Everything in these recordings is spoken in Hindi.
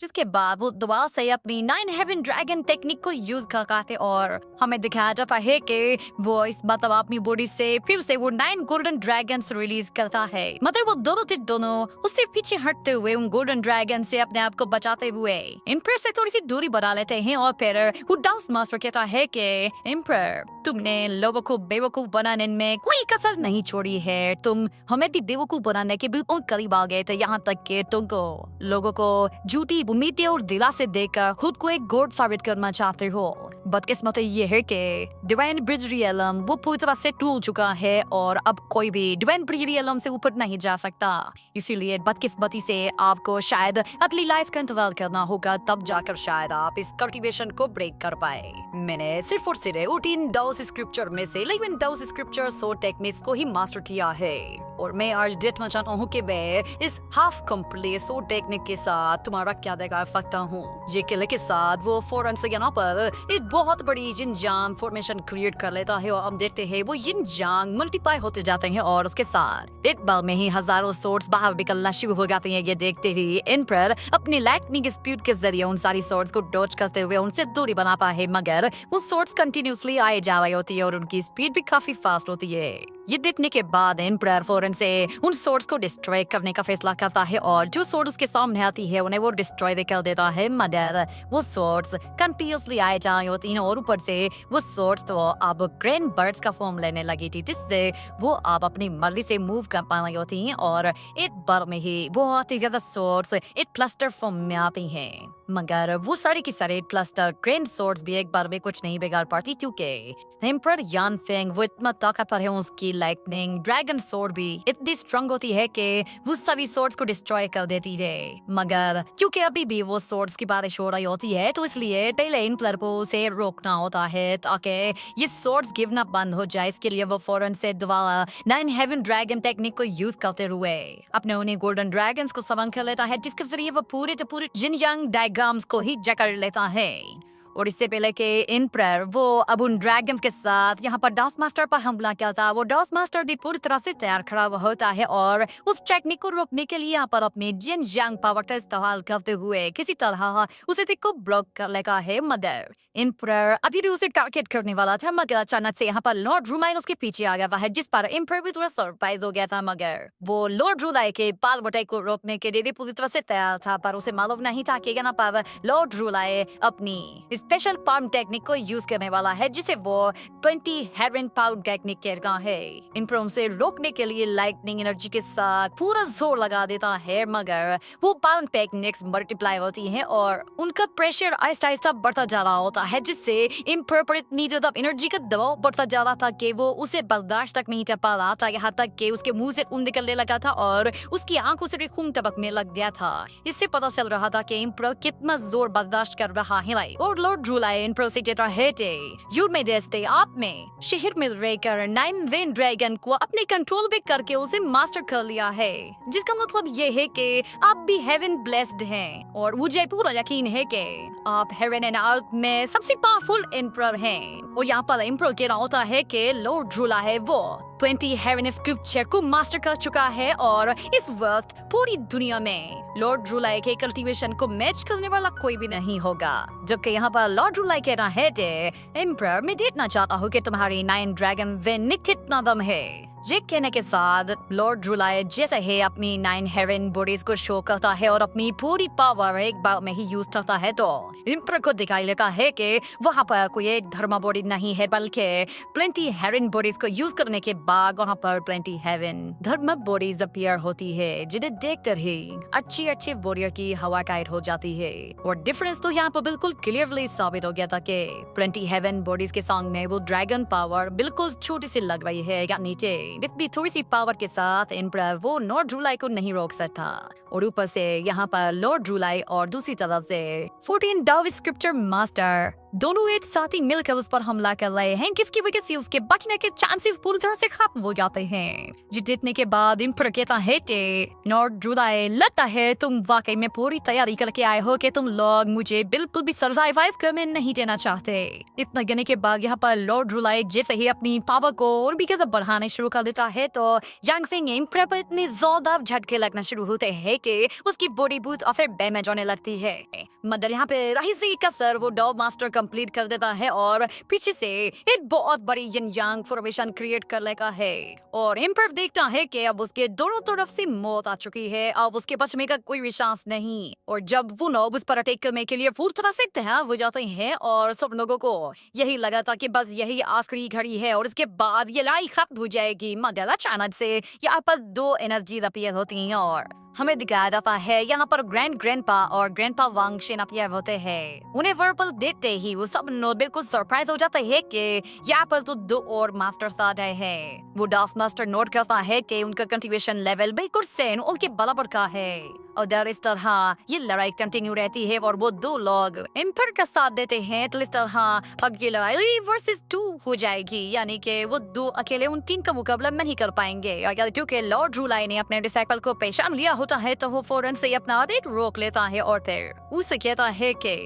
जिसके बाद वो दोबारा से अपनी 9 हेवन ड्रैगन टेक्निक को यूज करते और हमें दिखाया जाता है कि वो इस मतलब अपनी बॉडी से फिर से वो 9 गोल्डन ड्रैगन रिलीज करता है। मतलब वो दोनों उससे पीछे हटते हुए उन गोल्डन ड्रैगन से अपने आप को बचाते हुए एम्पर से थोड़ी सी दूरी बना लेते हैं और फिर वो डांस मास्टर कहता है कि एम्पर, तुमने लोगों को बेवकूफ बनाने में कोई कसर नहीं छोड़ी है। तुम हमें भी बेवकूफ बनाने के बिल्कुल करीब आ गए थे, यहाँ तक कि तुमको लोगों को झूठी उम्मीदें और दिलासे देकर खुद को एक गोड साबित करना चाहते हो। बदकिस्मती ये है कि डिवाइन ब्रिजरियलम वो पूरी तरह से टूट चुका है और अब कोई भी डिवाइन ब्रिजरियलम से ऊपर नहीं जा सकता। इसीलिए बदकिस्मती से आपको शायद अपनी लाइफ का इंतजार करना होगा, तब जाकर शायद आप इस कल्टीवेशन को ब्रेक कर पाए। मैंने सिर्फ और सिर्फ 18 डाउस स्क्रिप्चर में से 11 डाउस स्क्रिप्चर सो टेक्निक्स को ही मास्टर किया है और मैं आज देखना चाहता हूँ कि मैं इस हाफ कंप्लीट सो टेक्निक के साथ तुम्हारा क्या देखा सकता हूँ। ये किले के साथ वो फौरन से यहाँ पर एक बहुत बड़ी जिन जांग फॉर्मेशन क्रिएट कर लेता है और हम देखते हैं वो जिन जांग मल्टीप्लाई होते जाते हैं और उसके साथ एक बार में ही हजारों सोर्स बाहर निकलना शुरू हो जाते हैं। ये देखते ही एम्पर अपने लाइटनिंग स्पीड के जरिए उन सारी सोर्स को डॉज करते हुए उनसे दूरी बना पाए, मगर वो सोर्स कंटिन्यूसली आए जा रही होती है और उनकी स्पीड भी काफी फास्ट होती है। ये देखने के बाद एम्पर फौरन से उन सोर्स को डिस्ट्रॉय करने का फैसला करता है और जो सोर्स के सामने आती है उन्हें वो डिस्ट्रॉय कर देता है, मगर वो सोर्स कंटिन्यूसली आए जा रही होती है और ऊपर से वो सोर्स तो अब ग्रैंड बर्ड्स का फॉर्म लेने लगी थी, जिससे वो अब अपनी मर्जी से मूव कर पा रही होती हैं और एक बार में ही बहुत ही ज्यादा सोर्स एक क्लस्टर फॉर्म में आती हैं। मगर वो सारी की सारी क्लस्टर ग्रैंड सोर्स भी एक बार में कुछ नहीं बिगाड़ पाती, क्योंकि एम्पर यान फेंग वो इतना ताकतवर है, उसकी लाइटनिंग ड्रैगन सोर्ड भी इतनी स्ट्रांग होती है कि वो सभी सोर्ड्स को डिस्ट्रॉय कर देती है। मगर क्योंकि अभी भी वो सोर्ड्स की बारिश हो रही होती है, तो इसलिए पहले एम्पर को उसे रोकना होता है ताकि ये सोर्ड्स गिरना बंद हो जाए। इसके लिए वो फौरन से दोबारा 9 हेवन ड्रैगन टेक्निक को यूज करते हुए अपने उन्हें गोल्डन ड्रैगन्स को समन कर लेता है, जिसके जरिए वो पूरे जिन यांग डायग्राम्स को ही जकड़ लेता है। और इससे पहले के एम्पर वो अब उन ड्रैगन के साथ यहाँ पर डॉस मास्टर पर हमला किया था, वो डॉस मास्टर भी पूरी तरह से तैयार खड़ा होता है और उस टेक्निक को रोकने के लिए यहाँ पर अपने जिन यांग पावर का इस्तेमाल करते हुए किसी तरह उसे को ब्लॉक कर लेगा है। मगर एम्पर अभी भी उसे टारगेट करने वाला था, मगर अचानक से यहाँ पर लॉर्ड रूमाइन उसके पीछे आ गया है, जिस पर एम्पर भी थोड़ा सरप्राइज हो गया था। मगर वो लॉर्ड रूलाई के बाल बटाई को रोकने के लिए पूरी तरह से तैयार था, पर उसे मालूम नहीं था कि यहाँ पर लॉर्ड रूलाई अपनी स्पेशल पाम टेक्निक को यूज करने वाला है, जिसे वो 20 हेवन पाउंड टेक्निक कहता है। एम्पर उसे रोकने के लिए लाइटनिंग एनर्जी के साथ पूरा जोर लगा देता है, मगर वो पाउंड टेक्निक्स मल्टीप्लाई होती हैं और उनका प्रेशर आहिस्ता आहिस्ता बढ़ता जा रहा होता है, जिससे एम्पर पर इतनी ज्यादा एनर्जी का दबाव बढ़ता जा रहा था कि वो उसे बर्दाश्त तक नहीं कर पा रहा था। यहाँ तक कि उसके मुंह से खून निकलने लगा था और उसकी आंखों से भी खून टपकने लग गया था। इससे पता चल रहा था कि एम्पर कितना जोर बर्दाश्त कर रहा है। और लॉर्ड रूलाई एम्पर से कहता है युद्ध में देते आप में शहर में रहकर 9 वेन ड्रैगन को अपने कंट्रोल पे करके उसे मास्टर कर लिया है, जिसका मतलब ये है कि आप भी हेवन ब्लेस्ड हैं और मुझे पूरा यकीन है कि आप हेवन एंड अर्थ में सबसे पावरफुल एम्पर हैं। और यहाँ पर एम्पर कह रहा होता है कि लॉर्ड रूला है वो 20 हेवन स्क्रिप्चर को मास्टर कर चुका है और इस वक्त पूरी दुनिया में लॉर्ड रूलाई के कल्टीवेशन को मैच करने वाला कोई भी नहीं होगा। जबकि यहाँ पर लॉर्ड रूलाई कह रहा है एम्पर, मैं देखना चाहता हूँ कि तुम्हारी 9 ड्रैगन वेन कितना दम है। ये कहने के साथ लॉर्ड रूलाई जैसे ही अपनी 9 हेवन बॉडीज को शो करता है और अपनी पूरी पावर एक बार में ही यूज करता है, तो एम्पर को दिखाई लेता है कि वहाँ पर कोई एक धर्म बॉडी नहीं है, बल्कि 20 हेवन बॉडीज को यूज करने के बाद वहाँ पर 20 हेवन धर्म बॉडीज अपीयर होती है, जिन्हें देखकर ही अच्छी वॉरियर की हवा टाइट हो जाती है। और डिफरेंस तो यहाँ पर बिल्कुल क्लियरली साबित हो गया था कि 20 हेवन बॉडीज के सामने वो ड्रैगन पावर बिल्कुल छोटी सी लग रही है, या नीचे इतनी थोड़ी सी पावर के साथ एम्पर वो लॉर्ड रूलाई को नहीं रोक सकता। और ऊपर से यहाँ पर लॉर्ड रूलाई और दूसरी तरफ से 14 डाउ स्क्रिप्चर मास्टर दोनों एक साथ ही मिलकर उस पर हमला कर रहे हैं, जिसकी वजह से उसके बचने के चांसेस पूरी तरह से खत्म हो जाते हैं। ये जीतने के बाद एम्पर कहता है कि नॉर्थ जुलाई, लगता है तुम वाकई में पूरी तैयारी करके आए हो कि तुम लोग मुझे बिल्कुल भी सर्वाइव करने नहीं देना चाहते। इतना कहने के बाद यहाँ पर लॉर्ड जुलाई जैसे ही अपनी पावर को और भी गजब बढ़ाने शुरू कर देता है तो यांग फिंग एम्पर पर इतने जोरदार झटके लगना शुरू होते हैं कि उसकी बॉडी बूथ और फिर डैमेज होने लगती है। मगर यहाँ पे रहीसी का सर वो डॉग मास्टर कंप्लीट कर देता है और पीछे से एक बहुत बड़ी यिन यांग फॉर्मेशन क्रिएट कर लेता है और एम्पर देखता है कि अब उसके दोनों तरफ से मौत आ चुकी है, अब उसके बचने का कोई भी चांस नहीं। और जब वो नॉब उस पर अटैक करने के लिए पूरी तरह से तैयार हो जाते हैं और सब लोगों को यही लगा था कि बस यही आखिरी घड़ी है और इसके बाद ये लड़ाई खत्म हो जाएगी, मगर अचानक से यहाँ पर दो एनर्जी अपीयर होती हैं और हमें दिखाया जाता है यहाँ पर ग्रैंडपा और ग्रैंडपा वांगशिन अपीयर होते हैं। उन्हें वर्बल देखते ही वो सब नोट को सरप्राइज हो जाते हैं कि यहाँ पर तो दो और मास्टर्स आ गए हैं। वो डाफ मास्टर नोट करता है कि उनका कंट्रीब्यूशन लेवल बिल्कुल सेम उनके बराबर का है और इस तरह ये लड़ाई कंटिन्यू रहती है और वो दो लोग एम्पर का साथ देते हैं तो इस तरह अब ये लड़ाई वर्सेस 2 हो जाएगी, यानी कि वो दो अकेले उन 3 का मुकाबला नहीं कर पाएंगे। और क्योंकि लॉर्ड जुलाई ने अपने डिसाइपल को पहचान लिया होता है तो वो फौरन से अपना आदेश रोक लेता है और फिर उसे कहता है कि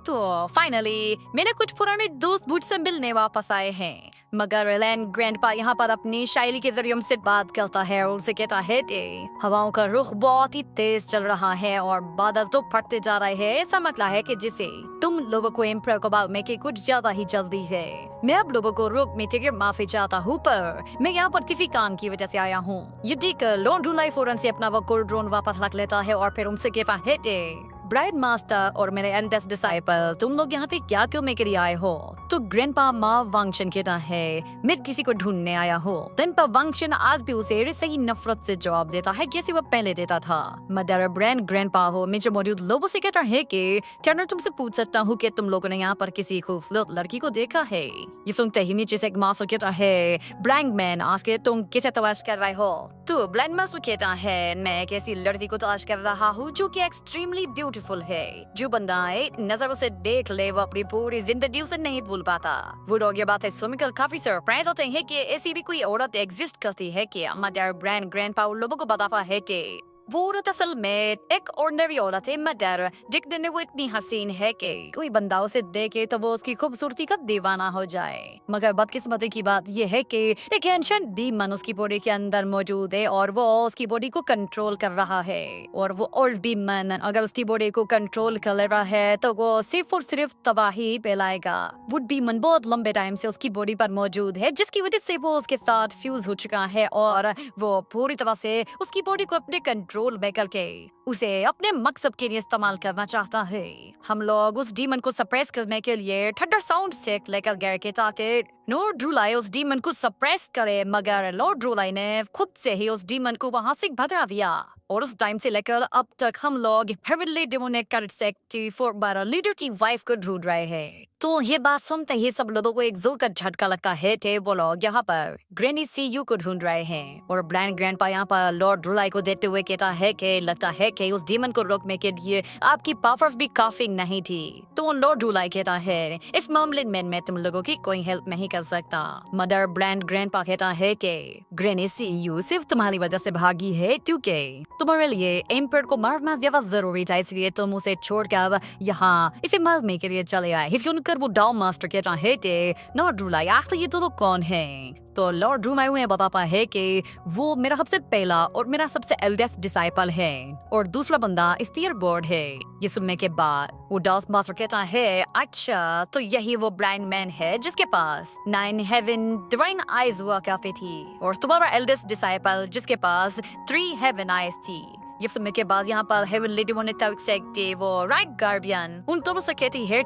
तो फाइनली मैंने कुछ पुराने दोस्त मुझसे मिलने वापस आए हैं। मगर लैंड ग्रैंडपा यहाँ पर अपनी शायरी के जरिए उनसे बात करता है और उनसे कहता है कि हवाओं का रुख बहुत ही तेज चल रहा है और बादल तो फटते जा रहे हैं। ऐसा मतलब है कि जिसे तुम लोगों को एम्पर को बात में कि कुछ ज्यादा ही जल्दी है। मैं आप लोगों को रोक में टिकर माफी चाहता हूँ, पर मैं यहाँ पर किसी काम की वजह से आया हूँ। ये देखकर लॉर्ड जुलाई फौरन से अपना वो ड्रोन वापस रख लेता है और फिर उनसे कहता है कि ब्राइड मास्टर और मेरे एंडेस्ट डिसाइपल्स, तुम लोग यहाँ पे क्या करने के लिए आए हो? तो ग्रैंडपा माँ वांगशिन कहता है मैं किसी को ढूंढने आया हूँ। ग्रैंडपा वांगशिन आज भी उसे सही नफरत से जवाब देता है जैसे वो पहले देता था। मदर ब्रांड ग्रैंडपा हो में जो मौजूद लोगों से कहता है कि टर्नर तुमसे पूछ सकता हूँ कि तुम लोगों ने यहाँ पर किसी खूबसूरत लड़की को देखा है? ये सुनते ही नीचे से एक मास्टर कहता है ब्लैंक मैन, आज के तुम किसे तलाश कर रहे हो? तो ब्लैंक मास्टर कहता है मैं एक ऐसी लड़की को तलाश कर रहा हूँ जो कि एक्सट्रीमली ब्यूटीफुल है। जो बंदा एक नजर उसे देख ले वो अपनी पूरी जिंदगी उसे नहीं भूल पाता। वो लोग ये बातें सुनकर काफी सरप्राइज होते हैं कि ऐसी भी कोई औरत एग्जिस्ट करती है क्या। मदर ब्रांड ग्रैंडपा लोगों को बताता है कि वो औरत असल में एक ऑर्डिनरी औरत है, मगर दिखने में वो इतनी हसीन है कि कोई बंदा उसे देखे तो वो उसकी खूबसूरती का दीवाना हो जाए। मगर बदकिस्मती की बात यह है कि एक एंशिएंट डीमन उसकी बॉडी के अंदर मौजूद है और वो उसकी बॉडी को कंट्रोल कर रहा है। और वो ओल्ड डीमन अगर उसकी बॉडी को कंट्रोल कर ले रहा है तो वो सिर्फ और सिर्फ तबाही फैलाएगा। वो डीमन बहुत लंबे टाइम से उसकी बॉडी पर मौजूद है, जिसकी वजह से वो उसके साथ फ्यूज हो चुका है और वो पूरी तरह से उसकी बॉडी को अपने कंट्रोल में करके उसे अपने मकसद के लिए इस्तेमाल करना चाहता है। हम लोग उस डीमन को सप्रेस करने के लिए थंडर साउंड से लेकर गए के ताकि लॉर्ड जुलाई उस डीमन को सप्रेस करे, मगर लॉर्ड जुलाई ने खुद से ही उस डीमन को वहां से भगा दिया। और उस टाइम से लेकर अब तक हम लोग हेविली डेमोनिक सेक्टी फॉर लीडर की वाइफ को ढूंढ रहे हैं। तो ये बात सुनते ही सब लोगों को एक जोर का झटका लगता है कि वो लोग यहाँ पर ग्रैनी सीयू को ढूंढ रहे हैं। और ब्लैंड ग्रैंडपा यहाँ पर लॉर्ड जुलाई को देखते हुए कहता है कि लगता है कि उस डीमन को रोकने के लिए आपकी पावर भी काफी नहीं थी। तो लॉर्ड जुलाई कहता है इस मामले में मैं तुम लोगों की कोई हेल्प नहीं कर सकता। मदर ब्लैंड ग्रैंडपा कहता है कि ग्रैनी सीयू सिर्फ तुम्हारी वजह से भागी है, क्योंकि तुम्हारे लिए एम्पर को मारना ज्यादा जरूरी था, इसलिए तुम उसे छोड़कर यहाँ इसे मारने के लिए चले आए। इसके उनकर वो डाउ मास्टर कहता है कि लॉर्ड जुलाई आखिर ये दोनों कौन हैं? तो लॉर्ड जुलाई उन्हें बताता है कि वो मेरा सबसे पहला और मेरा सबसे एल्डेस्ट डिसाइपल है और दूसरा बंदा स्टीयर बोर्ड है। ये सुनने के बाद वो डाउस मास्टर कहता है अच्छा तो यही वो ब्लाइंड मैन है जिसके पास 9 हेवन डिवाइन आईज हुआ करती थी और तुम्हारा एल्डेस्ट डिसाइपल जिसके पास 3 हेवन आईज थी। ये सुनने के बाद यहाँ पर हेवनली डेमोनिक सेक्टी वो राइट गार्डियन उन दोनों से कहती है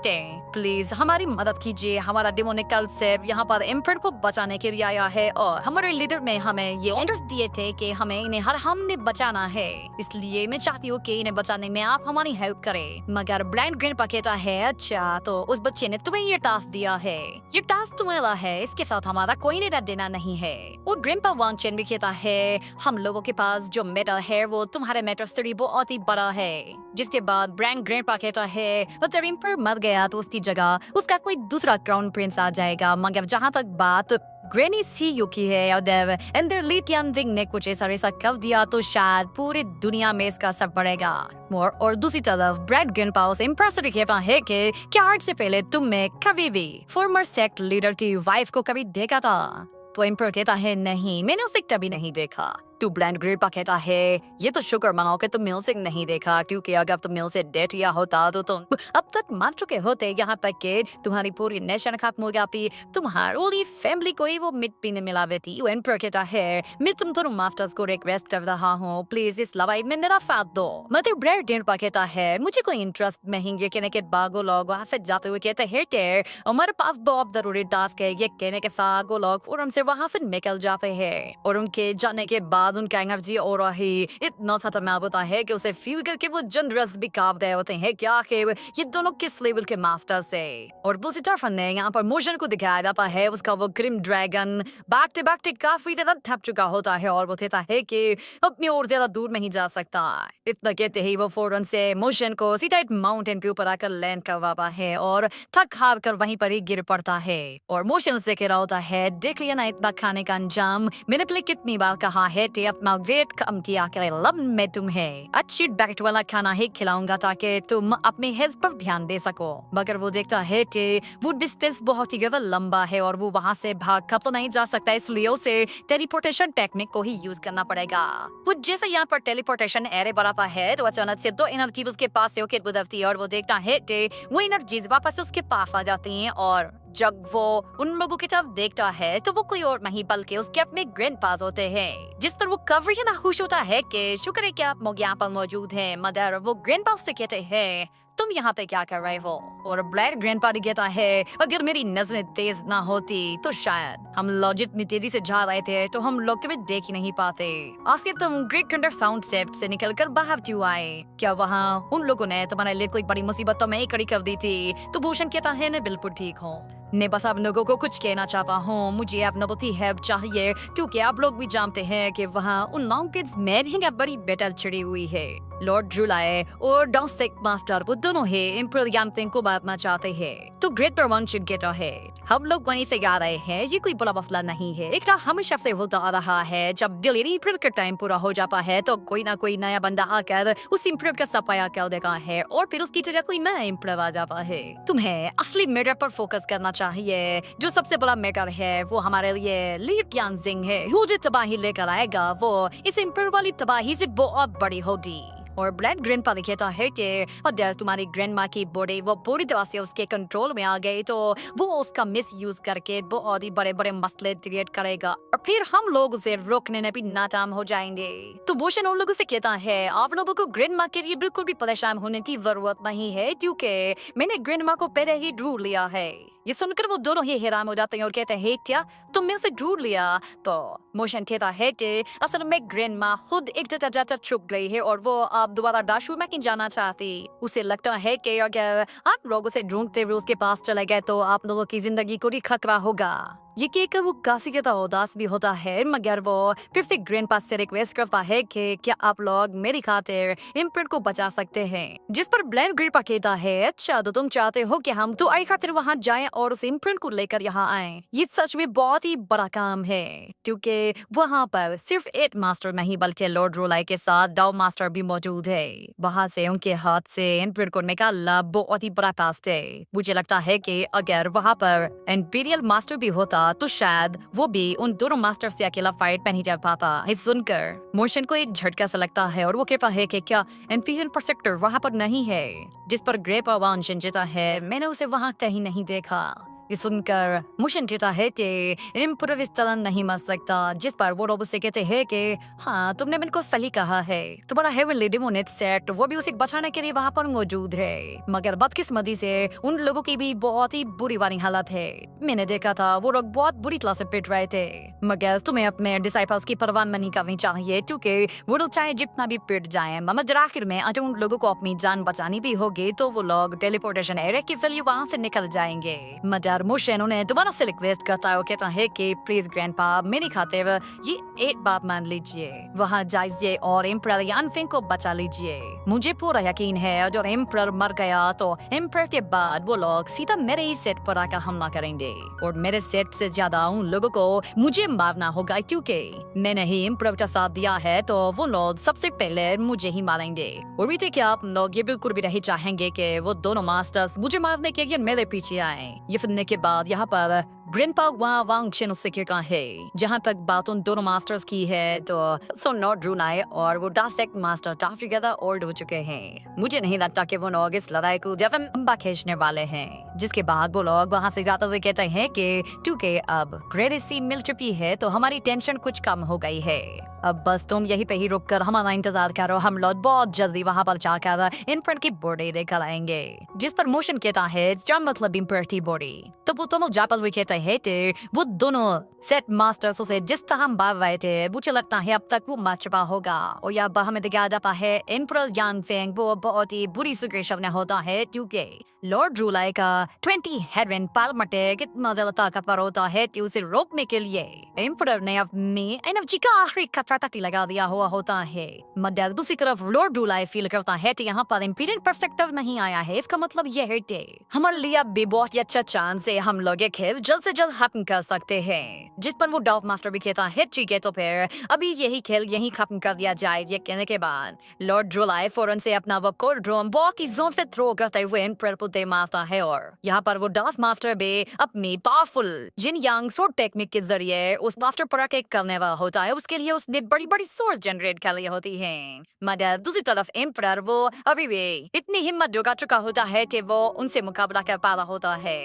प्लीज हमारी मदद कीजिए, हमारा डेमोनिक सेव यहाँ पर एम्पर को बचाने के लिए आया है और हमारे लीडर ने हमें ये ऑर्डर्स दिए थे कि हमें इन्हें हर हमने बचाना है, इसलिए मैं चाहती हूँ कि इन्हें बचाने में आप हमारी हेल्प करें। मगर ब्लाइंड ग्रैंडपा कहता है अच्छा तो उस बच्चे ने तुम्हें ये टास्क दिया है, ये टास्क तुम्हारा है, इसके साथ हमारा कोई लेना देना नहीं है। और ग्रैंडपा वांगचेन भी कहता है हम लोगों के पास जो मेटल है वो तुम्हारे पैरामीटर स्टडी बहुत ही बड़ा है। जिसके बाद ब्रांड ग्रैंडपा कहता है अगर एम्पर मर गया तो उसकी जगह उसका कोई दूसरा क्राउन प्रिंस आ जाएगा। मगर जहाँ तक बात ग्रैनी सीयू की है और देव एंडर ली टियानजिंग ने कुछ ऐसा कर दिया तो शायद पूरी दुनिया में इसका असर पड़ेगा। और दूसरी तरफ ब्रैड ग्रैंडपा से इम्प्रेसिव कहता है कि क्या आज से पहले तुमने कभी भी फॉर्मर सेक्ट लीडर की वाइफ को कभी देखा था? तो एम्पर कहता है नहीं, मैंने उसे कभी नहीं देखा। तो ब्रांड ग्रैंडपा कहता है ये तो शुक्र मनाओ कि तुम मिल से नहीं देखा, क्योंकि अगर तुम मिल से डेट या होता तो तुम अब तक मान चुके होते। यहाँ तक कि तुम्हारी पूरी नेशन खत्म हो जाती, तुम्हारी फैमिली को ही वो मिट पीने मिला देती। एम्पर कहता है मैं तुम दोनों मास्टर्स को रिक्वेस्ट कर रहा हूँ, प्लीज इस लड़ाई में मेरा साथ दो। मतलब ब्रांड ग्रैंडपा कहता है मुझे कोई इंटरेस्ट नहीं है कहने के बागो लोग वहाँ से जाते हुए कहते हैं हमारे पास बहुत जरूरी टास्क है। ये कहने के साथ वो लोग फौरन से वहाँ से निकल जाते हैं और उनके जाने के बाद उनका एनर्जी और ही इतना खतरनाक होता है कि उसे फील करके वो जनरस भी कांप रहे होते हैं क्या कि ये दोनों किस लेवल के मास्टर से। और दूसरी तरफ ने यहाँ पर मोशन को दिखाया जाता है, उसका वो grim dragon back to back काफी ज्यादा थक चुका होता है और वो कहता है कि अपनी और ज्यादा दूर नहीं जा सकता। इतना कहते ही वो फौरन से मोशन को सीधा एक माउंटेन के ऊपर आकर लैंड करवाता है और थक हार कर वहीं पर ही गिर पड़ता है। और मोशन से कह रहा होता है देख लिया ना इतना खाने का अंजाम, मैंने पहले कितनी बार कहा है अपना वेट कम किया के लब में तुम्हें अच्छी डाइट वाला खाना ही खिलाऊंगा ताकि तुम अपने हेल्थ पर ध्यान दे सको। मगर वो देखता है कि वो डिस्टेंस बहुत ही ज्यादा लंबा है और वो वहाँ से भाग कर तो नहीं जा सकता, इसलिए उसे टेलीपोर्टेशन टेक्निक को ही यूज करना पड़ेगा। वो जैसे यहाँ पर टेलीपोर्टेशन एरे बढ़ाता है तो अचानक से दो एनर्जी उसके पास से होकर गुजरती है और वो देखता है कि वो एनर्जीज वापस उसके पास आ जाती हैं। और जब वो उन लोगों की तरफ देखता है तो वो कोई और नहीं बल्कि उसके अपने ग्रैंडपास होते हैं। जिस पर वो कवर ही ना खुश होता है कि शुक्र है कि आप लोग यहाँ पर मौजूद हैं। मदर वो ग्रैंडपास से कहते हैं तुम यहाँ पे क्या कर रहे हो? और ब्लैड ग्रैंडपा कहता है अगर मेरी नजरें तेज ना होती तो शायद हम लॉजिक में तेजी से जा रहे थे तो हम लोग कभी देख ही नहीं पाते। आज के तुम ग्रेट कंडर साउंड सेट से निकलकर बाहर क्यों आए? क्या वहाँ उन लोगों ने तुम्हारे लिए कोई बड़ी मुसीबत तो नहीं खड़ी कर दी थी? तो भूषण कहता है मैं बिल्कुल ठीक हूँ, मैं बस आप लोगों को कुछ कहना चाहता हूँ, मुझे आप लोगों की हेल्प चाहिए क्योंकि आप लोग भी जानते हैं कि वहाँ उन लॉन्ग में एक बड़ी बैटल छिड़ी हुई है। लॉर्ड जुलाए और डॉन्स्टिक मास्टर वो दोनों ही इम्पीरियल गैम्पिंग को बांटना चाहते हैं। तो ग्रेट प्रमोशन कहता है हम लोग वहीं से गा रहे हैं, ये कोई बड़ा मसला नहीं है। एक हमेशा से होता आ रहा है जब डिलीवरी इम्पीरियल का टाइम पूरा हो जाता है तो कोई ना कोई नया बंदा आकर उस इम्पीरियल का सफाया कर देता है और फिर उसकी जगह कोई नया इम्पीरियल आ जाता है। तुम्हें असली मैटर पर फोकस करना चाहिए। जो सबसे बड़ा मैटर है वो हमारे लिए ली टियानजिंग है। वो जो तबाही लेकर आएगा वो इस इम्पीरियल वाली तबाही से बहुत बड़ी होगी। और ब्लैड ग्रैंडपा कहता है कि अगर तुम्हारी ग्रैंडमा की बॉडी वो पूरी तरह से उसके कंट्रोल में आ गई तो वो उसका मिस यूज करके बहुत ही बड़े बड़े मसले क्रिएट करेगा और फिर हम लोग उसे रोकने में भी नाकाम हो जाएंगे। तो भूषण उन लोगों से कहता है आप लोगों को ग्रैंडमा के लिए बिल्कुल भी परेशान होने की जरूरत नहीं है क्योंकि मैंने ग्रैंडमा को पहले ही ढूंढ लिया है। ये सुनकर वो दोनों ही हैरान हो जाते हैं और कहते हैं क्या तुमने उसे ढूंढ लिया? तो मोशन कहता है कि असल में ग्रैंडमा खुद एक जगह छुप गई है और वो अब दोबारा दाशु में नहीं जाना चाहती। उसे लगता है कि अगर आप लोग उसे ढूंढते हुए उसके पास चले गए तो आप लोगों की जिंदगी को भी खतरा होगा। ये कहकर वो काफी ज्यादा उदास भी होता है मगर वो फिर से ग्रैंडपा से रिक्वेस्ट करता है कि क्या आप लोग मेरी खातिर इम्प्रिंट को बचा सकते हैं। जिस पर ब्लैड ग्रैंडपा कहता है अच्छा तो तुम चाहते हो कि हम तो आई खातिर वहाँ जाएं और उस इम्प्रिंट को लेकर यहाँ आए। ये सच में बहुत ही बड़ा काम है क्योंकि वहाँ पर सिर्फ एक मास्टर नहीं बल्कि लॉर्ड रोलाई के साथ डाउ मास्टर भी मौजूद है। वहाँ से उनके हाथ से इम्प्रिंट को निकालना बहुत ही बड़ा टास्क है। मुझे लगता है कि अगर वहाँ पर इंपीरियल मास्टर भी होता तो शायद वो भी उन दोनों मास्टर से अकेला फाइट में नहीं जा पाता। इस सुनकर मोशन को एक झटका सा लगता है और वो कहता है कि क्या इंफीरियर प्रोसेक्टर वहाँ पर नहीं है? जिस पर ग्रेप वांशन कहता है मैंने उसे वहाँ कहीं नहीं देखा। ये सुनकर मोशन कहता है कि इम्प्रोव इस तरह नहीं मर सकता। जिस पर वो रोबो से कहते हैं कि हाँ तुमने मेरे को सही कहा है, तुम्हारा हेवनली डेमोनेट सेट वो भी उसे बचाने के लिए वहाँ पर मौजूद है। मगर बदकिस्मती से उन लोगों की भी बहुत ही बुरी वाली हालत है। मैंने देखा था वो लोग बहुत बुरी तरह से पिट रहे थे। मगर तुम्हें अपने डिसाइपल्स की परवाह नहीं करनी चाहिए क्योंकि वो लोग चाहे जितना भी पिट जाए मगर आखिर में अगर उन लोगों को अपनी जान बचानी भी होगी तो वो लोग टेलीपोर्टेशन एरिया के जरिए वहाँ से निकल जाएंगे। मगर मगर मोशन उन्हें दोबारा से रिक्वेस्ट करता है और कहता है कि प्लीज ग्रैंडपा मेरी खातिर ये एक बात मान लीजिए, वहाँ जाइए और एम्परर यानफेंग को बचा लीजिए। मुझे पूरा यकीन है अगर एम्परर मर गया तो एम्परर के बाद वो लोग सीधा मेरे ही सेट पर आकर हमला करेंगे और मेरे सेट से ज्यादा उन लोगों को मुझे मारना होगा, क्योंकि मैंने ही एम्परर का साथ दिया है तो वो लोग सबसे पहले मुझे ही मारेंगे। और भी क्या आप लोग ये बिल्कुल भी नहीं चाहेंगे कि वो दोनों मास्टर्स मुझे मारने के लिए मेरे पीछे आए। ये सुनने के बाद यहाँ पर ग्रैंडपा वांग चैनल से कहता है जहाँ तक बात उन दोनों मास्टर्स की है तो सोनो ड्रूनाई और वो डार्क मास्टर काफी ज्यादा ओल्ड हो चुके हैं। मुझे नहीं लगता कि वो लोग इस लड़ाई को ज्यादा लंबा खींचने वाले हैं। जिसके बाद वो लोग वहाँ से जाते हुए कहते हैं कि क्योंकि अब ग्रेड सी मिल चुकी है तो हमारी टेंशन कुछ कम हो गई है। अब बस तुम यहीं पे ही रुक कर हमारा इंतजार करो, हम लोग बहुत जल्दी वहाँ पर जाकर इनफ्रंट की बॉडी लेकर आएंगे। जिस पर मोशन कहता है क्या मतलब इम्पर की बॉडी। तो वो तुम जापर हुए कहते हैं कि वो दोनों सेट मास्टर्स से जिस तरह हम बात रहे थे मुझे लगता है अब तक वो मर चुका होगा। और यहाँ पर हमें दिखाया जाता है एम्परर यानफेंग वो बहुत ही बुरी सिचुएशन में होता है क्योंकि लॉर्ड ड्रूलाई का 20 हेडरेन पालमटेक इतना ज्यादा ताकतवर होता है कि उसे रोकने के लिए एम्परर ने अपनी एनर्जी का आखिरी खतरा तक लगा दिया हुआ होता है। मगर दूसरी तरफ लॉर्ड ड्रूलाई फील करता है कि यहाँ पर इम्पीरियल परस्पेक्टिव नहीं आया है। इसका मतलब ये है कि हमारे लिए अब भी बहुत ही अच्छा चांस है, हम लोग ये खेल जल्द से जल्द खत्म कर सकते हैं। जिस पर वो डॉफ मास्टर भी कहता है ठीक है तो फिर अभी यही खेल यही खत्म कर दिया जाए। ये कहने के बाद लॉर्ड ड्रूलाई फौरन से अपना वो ड्रोन बहुत ही जोर से थ्रो करते हुए एम्परर को दे मारता है और यहाँ पर वो डॉफ मास्टर भी अपनी पावरफुल जिन यांग सोर्ड टेक्निक के जरिए उस मास्टर पर अटैक करने वाला होता है। उसके लिए उसने बड़ी बड़ी सोर्स जनरेट कर ली होती है। मगर दूसरी तरफ एम्परर वो अभी भी इतनी हिम्मत जुटा चुका होता है कि वो उनसे मुकाबला कर पा रहा होता है।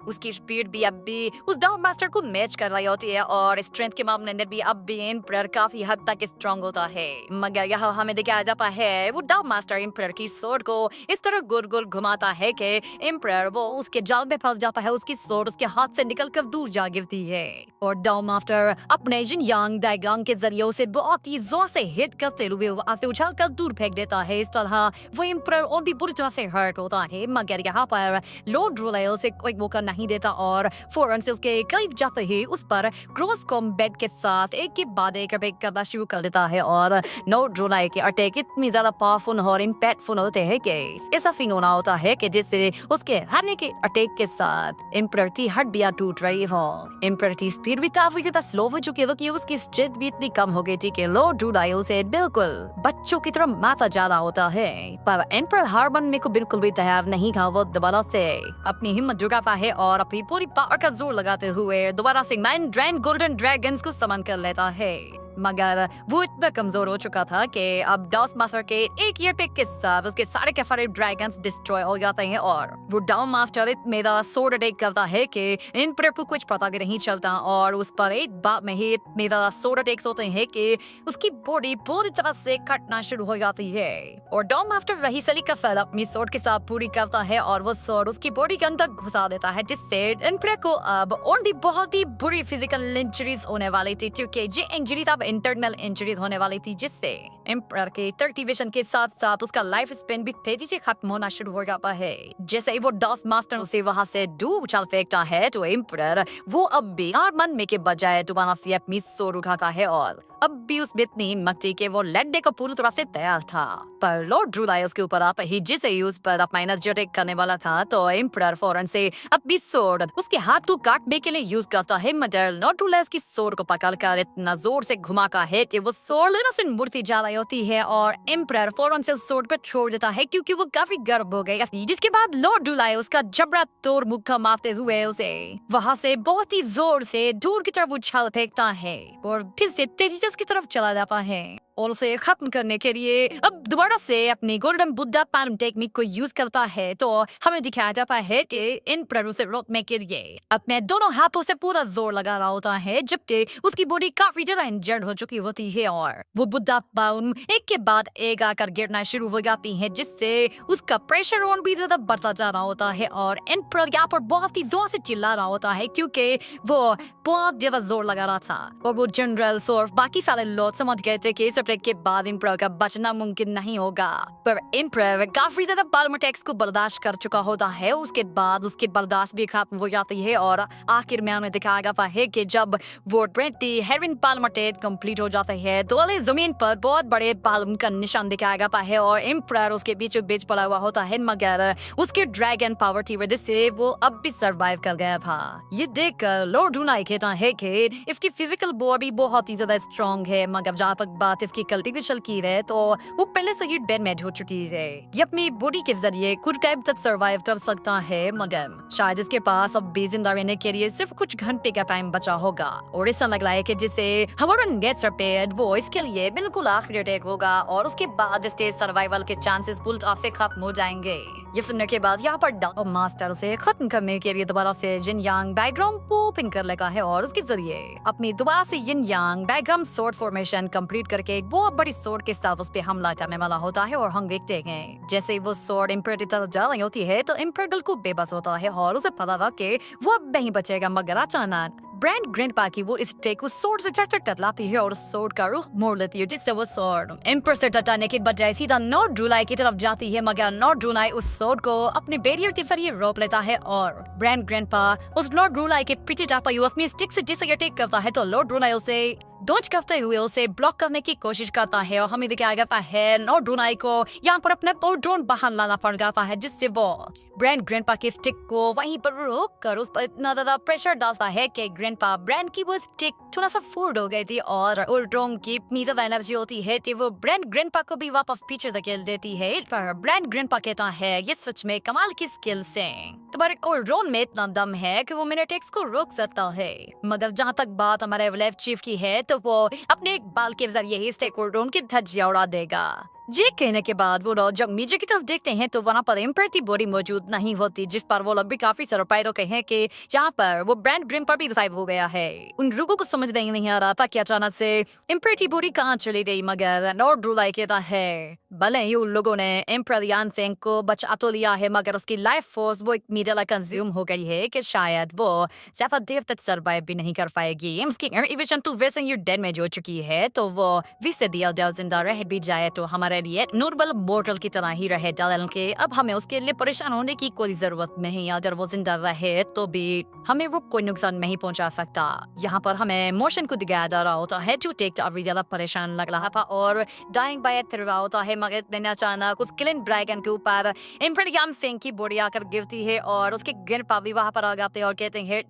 उसकी स्पीड भी अब भी उस डाउन मास्टर को मैच कर रही होती है और स्ट्रेंथ के मामले में भी अब भी एम्परर काफी हद तक स्ट्रांग होता है। मगर यहाँ हमें दिखाया जाता है वो डाउन मास्टर एम्परर की सोर्ड को इस तरह गोल गोल घुमाता है कि एम्परर वो उसके जाल में फंस जाता है। उसकी सोर्ड उसके हाथ से निकलकर दूर जा गिरती है और डाउन मास्टर अपने जिन यांग दाइगांग के जरिए उसे बहुत ही जोर से हिट करते हुए आते उछाल कर दूर फेंक देता है। इस तरह वो एम्परर और भी बुरी तरह से हर्ट होता है। मगर यहाँ पर लॉर्ड ड्रूलाई उसे कोई मौका नहीं देता और फौरन से उसके करीब जाते ही उस पर क्रॉस कॉम्बैट के साथ एक के बाद एक अटैक करना शुरू कर देता है। और लॉर्ड ड्रूलाई के अटैक इतनी ज्यादा पावरफुल और इम्पैक्टफुल होते हैं कि ऐसा फील होना होता है कि जिससे उसके हरने के अटैक के साथ एम्परर की हड्डियां टूट रही हो। एम्परर की स्पीड भी काफी ज्यादा स्लो हो चुकी है क्योंकि उसकी स्ट्रेंथ भी इतनी कम हो गई थी कि लॉर्ड ड्रूलाई उसे बिल्कुल बच्चों की तरह मारता जा रहा होता है। पर एम्परर हार मानने को बिल्कुल भी तैयार नहीं था। वो दोबारा से अपनी हिम्मत जुटाता है और अपनी पूरी पावर का जोर लगाते हुए दोबारा से 9 ड्रैन गोल्डन ड्रैगन्स को समन कर लेता है। मगर वो इतना कमजोर हो चुका था कि अब डॉस मास्टर के एक ईयर टेक के साथ उसके सारे के सारे ड्रैगन्स डिस्ट्रॉय हो जाते हैं और वो डाउन मास्टर मेरा सोर्ड अटैक करता है कि इन पर कुछ पता भी नहीं चलता और उस पर एक बात में ही मेरा सोर्ड अटैक्स होते हैं कि उसकी बॉडी पूरी तरह से कटना शुरू हो जाती है और डाउन मास्टर वही सली का फैल अपनी सोर्ड के साथ पूरी करता है और वो सोर्ड उसकी बॉडी के अंदर घुसा देता है जिससे एम्परर को अब और भी बहुत ही बुरी फिजिकल इंजरीज होने वाली थी क्योंकि ये इंजरी तब इंटरनल इंजरीज होने वाली थी जिससे एम्परर के 30 विजन के साथ साथ उसका लाइफ स्पेन भी तेजी से खत्म होना शुरू हो जाता है। जैसे ही वो डॉस मास्टर से वहां से दूर उछाल फेंकता है तो एम्परर वो अब भी हार मानने के बजाय दोबारा से अपनी सोर उठाता है और अब भी उस इतनी हिम्मत थी कि वो लड़ने को पूरी तरह से तैयार था। पर लॉर्ड ड्रूलाई उसके ऊपर आप ही जिसे ही उस पर अपना एनर्जी अटैक करने वाला था तो एम्परर फौरन से अपनी सोर्ड उसके हाथ को काटने के लिए यूज करता है। मगर लॉर्ड ड्रूलाई उसकी सोर्ड को पकड़कर इतना जोर से घुमाता है कि वो सोर्ड लेना से मुड़ती जा रही होती है और एम्परर फौरन से सोर्ड को छोड़ देता है क्योंकि वो काफी गर्व हो गया। जिसके बाद लॉर्ड ड्रूलाई उसका जबरा तोड़ मुक्का मारते हुए उसे वहां से बहुत ही जोर से दूर की तरफ उछाल फेंकता है और फिर से तेजी की तरफ चला जाता है और उसे खत्म करने के लिए अब दोबारा से अपनी गोल्डन बुद्धा पैरम टेक्निक को यूज करता है। तो हमें दिखाया जाता है कि एम्परर उसे रोकने के लिए अपने दोनों हाथों से पूरा जोर लगा रहा होता है जबकि उसकी बॉडी काफी ज्यादा इंजर्ड हो चुकी होती है और वो बुद्धा पैरम एक के बाद एक आकर गिरना शुरू हो जाती है जिससे उसका प्रेशर और भी ज्यादा बढ़ता जा रहा होता है और एम्परर यहाँ पर बहुत ही जोर से चिल्ला रहा होता है क्योंकि वो बहुत ज्यादा जोर लगा रहा था और वो जनरल और बाकी सारे लोग समझ गए थे कि आउटब्रेक के बाद एम्पर का बचना मुमकिन नहीं होगा। पर एम्पर काफी ज्यादा पाल्मर टैक्स को बर्दाश्त कर चुका होता है। उसके बाद उसकी बर्दाश्त भी खत्म हो जाती है और आखिर में हमें दिखाया गया है कि जब वो 20 हेरोइन पाल्मर टेस्ट कंप्लीट हो जाता है तो वाले जमीन पर बहुत बड़े पाल्म का निशान दिखाया गया है और एम्पर उसके बीचों बीच पड़ा हुआ होता है, मगर उसके ड्रैगन पावर की वजह से वो अब भी सर्वाइव कर गया था। ये देखकर लॉर्ड ड्रूनाई कहता है कि इसकी फिजिकल बॉडी बहुत ही ज्यादा स्ट्रॉन्ग है, मगर जहाँ तक बात इसकी कल्टीवेशन की है तो वो पहले से ही डेड हो चुकी है। ये अपनी बॉडी के जरिए खुद का तक सर्वाइव कर सकता है, मगर शायद इसके पास अब भी जिंदा रहने के लिए सिर्फ कुछ घंटे का टाइम बचा होगा और ऐसा लग रहा है कि जिसे हमारा गेट्स रिपेयर्ड वो इसके लिए बिल्कुल आखिरी अटैक होगा और उसके बाद इसके सर्वाइवल के चांसेस बुल्ट ऑफ से खत्म हो जाएंगे। ये सुनने के बाद यहाँ पर डॉ मास्टर से खत्म करने के लिए दोबारा से जिन यांग डायग्राम पोपिंग कर लगा है और उसके जरिए अपनी दोबारा से जिन यांग डायग्राम सोर्ड फॉर्मेशन कंप्लीट करके एक बहुत बड़ी सोर्ड के साथ उस पे हमला करने वाला होता है और हम देखते हैं जैसे वो सोर्ड एम्पर की तरफ जा रही होती है तो एम्पर बिल्कुल बेबस होता है और उसे पता था कि वो अब नहीं बचेगा, मगर अचानक ब्रांड ग्रैंडपा की वो इस टेक उस सोर्ड से चट टकराती है और उस सोर्ड का रुख मोड़ लेती है, जिससे वो सोर्ड एम्पर से टकराने के बजाय सीधा नॉर्ड ड्रूनाई की तरफ जाती है, मगर नॉर्ड ड्रूनाई उस सोर्ड को अपने बैरियर के जरिए रोक लेता है और ब्रांड ग्रैंडपा उस लॉर्ड ड्रूनाई के पीछे जा पाई अपनी स्टिक से जिसे अटैक करता है तो लॉर्ड ड्रूनाई उसे डॉज करते हुए उसे ब्लॉक करने की कोशिश करता है और हमें दिखाया गया है नॉर्ड ड्रूनाई को यहाँ पर अपने ड्रोन बाहर लाना पड़ जाता है, जिससे वो ब्रांड ग्रैंडपा की स्टिक को वहीं पर रोक कर उस पर इतना ज्यादा प्रेशर डालता है कि ग्रैंडपा ब्रांड की वो स्टिक थोड़ा सा फूड हो गई थी और ड्रोन की मीटर एनर्जी होती है कि वो ब्रांड ग्रैंडपा को भी वापस पीछे धकेल देती है। पर ब्रांड ग्रैंडपा कहता है ये सच में कमाल की स्किल से तुम्हारे और ड्रोन में इतना दम है कि वो मेरे अटैक्स को रोक सकता है, मगर जहाँ तक बात हमारे लेफ्ट चीफ की है तो वो अपने एक बाल के जरिए ही स्टेक और ड्रोन की धज्जियां उड़ा देगा। ये कहने के बाद वो लोग जब नीचे की तरफ देखते हैं तो वहाँ पर एम्पर की बॉडी मौजूद नहीं होती, जिस पर वो लोग भी काफी सरप्राइज होते हैं कि यहाँ पर वो ब्रांड ग्रैंडपा भी डिसाइड हो गया है। उन लोगों को समझ नहीं आ रहा था कि अचानक से एम्पर की बॉडी कहाँ चली गई, मगर नॉर्ड ड्रूनाई कहता है भले ही उन लोगों ने एम्पर यान फेंग को बचा तो लिया है, मगर उसकी लाइफ फोर्स वो एक मीडिया कंज्यूम हो गई है कि शायद वो ज्यादा देर तक सर्वाइव भी नहीं कर पाएगी। उसकी इवेशन तो वैसे ही डेड में हो चुकी है तो वो विसे दिया जिंदा रह भी जाए तो हमारे लिए नॉर्मल बोतल की तरह ही रहे डाल के अब हमें उसके लिए परेशान होने की कोई जरूरत नहीं। अगर वो जिंदा रहे तो भी हमें वो कोई नुकसान नहीं पहुंचा सकता। यहाँ पर हमें मोशन को दिखाया जा रहा होता है जो टेक अभी ज्यादा परेशान लग रहा था और डाइंग बाय फिर रहा होता है, मगर इतने अचानक उस किलिन ड्रैगन के ऊपर एम्पर यान फेंग की बॉडी आकर गिरती है और उसके ग्रैंडपा भी वहाँ पर आ जाते हैं और कहते हैं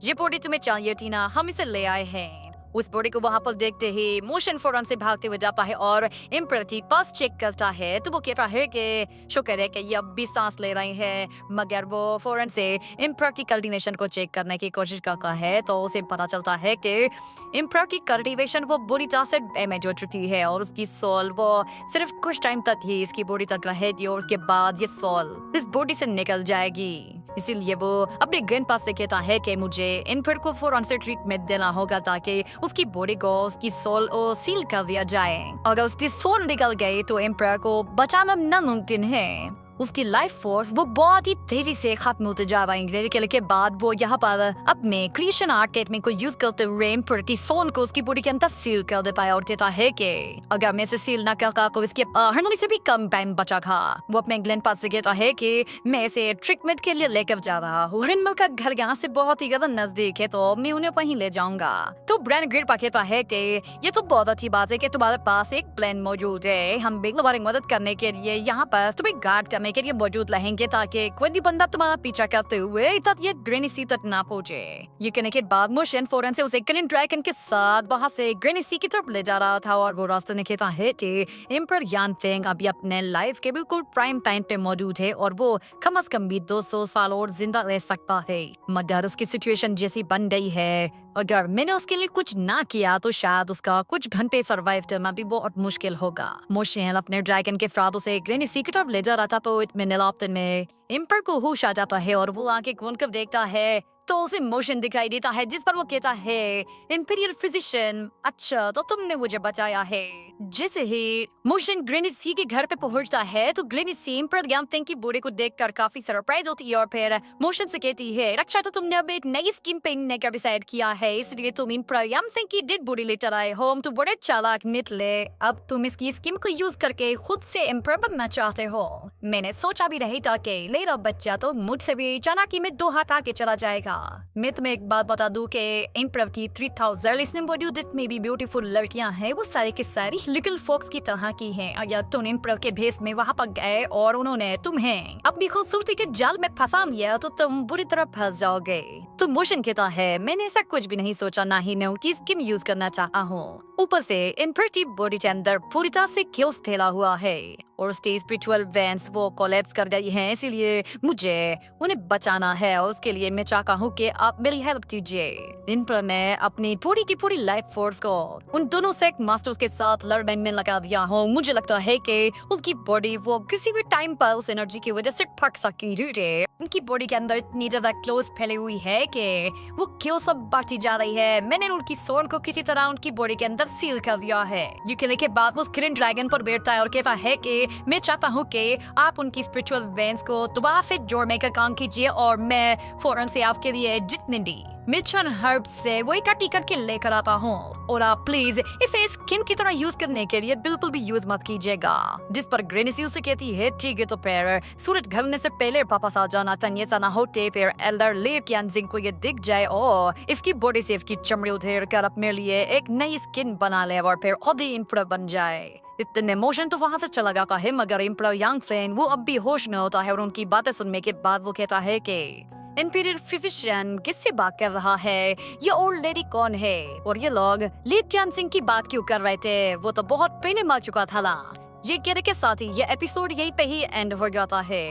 ये बॉडी तुम्हें चाहिए थी ना, हम इसे ले आए हैं। उस बॉडी को वहाँ पर देखते ही मोशन फौरन से भागते हुए जाता है और एम्पर की पल्स चेक करता है तो वो कहता है कि शुक्र है कि ये अब भी सांस ले रही है, मगर वो फौरन से एम्पर की कल्टिवेशन को चेक करने की कोशिश करता है तो उसे पता चलता है कि एम्पर की कल्टिवेशन वो बुरी तरह से डैमेज हो चुकी है और उसकी सोल वो सिर्फ कुछ टाइम तक ही इसकी बॉडी तक रहेगी और उसके बाद ये सोल इस बॉडी से निकल जाएगी। इसीलिए वो अपने ग्रैंडपा से कहता है कि मुझे एम्पर को फौरन से ट्रीटमेंट देना होगा ताकि उसकी बॉडी को उसकी सोल को सील कर दिया जाए। अगर उसकी सोल निकल गई तो एम्पर को बचाना नामुमकिन है। उसकी लाइफ फोर्स वो बहुत ही तेजी से खत्म होते जा रही है। के बाद वो यहाँ पर अपने क्रिएशन आर्ट टेक्निक को यूज करते हुए एम्पर की सोल को उसकी बॉडी के अंदर सील कर दे पाया और कहता है कि अगर मैं इसे सील न करता तो इसके हरनली से भी कम टाइम बचा था। वो अपने ग्रैंडपा से कहता है कि मैं इसे ट्रीटमेंट के लिए लेकर जा रहा हूँ, हरिन का घर यहाँ से बहुत ही ज्यादा नजदीक है तो मैं उन्हें वहीं ले जाऊंगा। तो ब्रांड ग्रैंडपा कहता है कि ये तो बहुत अच्छी बात है कि तुम्हारे पास एक प्लान मौजूद है, हम भी तुम्हारी मदद करने के लिए यहाँ पर तुम्हें गार्ड करने के लिए मौजूद रहेंगे ताकि कोई भी बंदा तुम्हारा पीछा करते हुए तब ये ग्रेनी सी तक ना पहुंचे। ये कहने के बाद मोशन फौरन से उसे किलिन ड्रैगन के साथ वहां से ग्रेनी सी की तरफ ले जा रहा था और वो रास्ते में कहता है कि एम्पर यान फेंग अभी अपने लाइफ के बिल्कुल प्राइम टाइम पे मौजूद है और वो कम से कम भी 200 साल और जिंदा रह सकता है, मगर उसकी सिचुएशन जैसी बन गई है अगर मैंने उसके लिए कुछ ना किया तो शायद उसका कुछ घंटे सर्वाइव करना भी बहुत मुश्किल होगा। मोशन अपने ड्रैगन के फ्राब से ग्रेनी सी की तरफ ले जा रहा था तो में एम्पर को होश आ जाता है और वो आके घूम कर देखता है तो उसे मोशन दिखाई देता है जिस पर वो कहता है इंपीरियल फिजिशियन, अच्छा तो तुमने मुझे बचाया है। जैसे ही मोशन ग्लेनिसी के घर पे पहुंचता है तो ग्लेनिसी एम्परर यांगफेंग की बॉडी को देखकर काफी सरप्राइज होती है और फिर मोशन से कहती है, रक्षा तो तुमने अब एक नई स्कीम पेनने का डिसाइड किया है, इसलिए तुम एम्परर यांगफेंग की डेड बॉडी लेकर आए हो। तुम बड़े चालाक निकले, अब तुम इसकी स्कीम को यूज करके खुद से एम्परर बनना चाहते हो। मैंने सोचा भी नहीं था कि मेरा बच्चा तो मुझसे भी चालाकी में 2 हाथ आके चला जाएगा। मैं तुम्हें एक बात बता दूं कि एम्परर की 3000 लिसनिंग बॉडी में भी ब्यूटीफुल लड़कियां हैं, वो सारी की सारी लिटिल फॉक्स की तरह की हैं। अगर तुम एम्परर के भेस में वहां पर गए और उन्होंने तुम्हें अपनी खूबसूरती के जाल में फंसा लिया तो तुम बुरी तरह फंस जाओगे। तो मोशन कहता है, मैंने ऐसा कुछ भी नहीं सोचा, ना ही मैं उनकी स्कीम यूज करना चाहता हूँ। ऊपर से एम्परर की बॉडी के अंदर पूरी तरह से chaos फैला हुआ है और उसके स्पिरिचुअल वेंस वो कोलैप्स कर गई हैं, इसीलिए मुझे उन्हें बचाना है और उसके लिए मैं चाहता हूँ कि आप मेरी हेल्प कीजिए। इन पर मैं अपनी पूरी की पूरी लाइफ फोर्स को उन दोनों सेक्ट मास्टर्स के साथ लड़ाई में लगा दिया हूँ। मुझे लगता है कि उनकी बॉडी वो किसी भी टाइम पर उस एनर्जी की वजह से फट सकती है। उनकी बॉडी के अंदर इतनी ज्यादा क्लोज फैली हुई है कि वो क्यों सब बढ़ती जा रही है। मैंने उनकी सोल को किसी तरह उनकी बॉडी के अंदर सील कर दिया है। ये कहने के बाद वो किरण ड्रैगन पर बैठता है और कहता है कि मैं चाहता हूँ कि आप उनकी स्पिरिचुअल वेंस को दोबारा फिर जोड़ने का काम कीजिए और मैं फौरन से आपके लिए जितने दी मिचन हर्ब से वो इकट्ठी करके लेकर आता हूँ और आप प्लीज इसे स्किन की तरह यूज करने के लिए बिल्कुल भी यूज मत कीजिएगा। जिस पर ग्लेनिसी उसे कहती है, ठीक है तो फिर सूरज ढलने से पहले वापस आ जाना चाहिए, ऐसा ना होते फिर एल्डर ले क्यानजिंग को ये दिख जाए और इसकी बॉडी से इसकी चमड़ी उधेड़ कर अपने लिए एक नई स्किन बना ले और फिर खुद ही एम्परर बन जाए। इतने मोशन तो वहाँ से चला जाता है मगर एम्परर यांगफेंग वो अब भी होश में होता है और उनकी बातें सुनने के बाद वो कहता है कि इंपीरियल फिजिशियन किससे बात कर रहा है, ये ओल्ड लेडी कौन है और ये लोग ली क्यानजिंग की बात क्यों कर रहे थे, वो तो बहुत पहले मर चुका था। ये कहने के साथ ही ये एपिसोड यहीं पे ही एंड हो जाता है।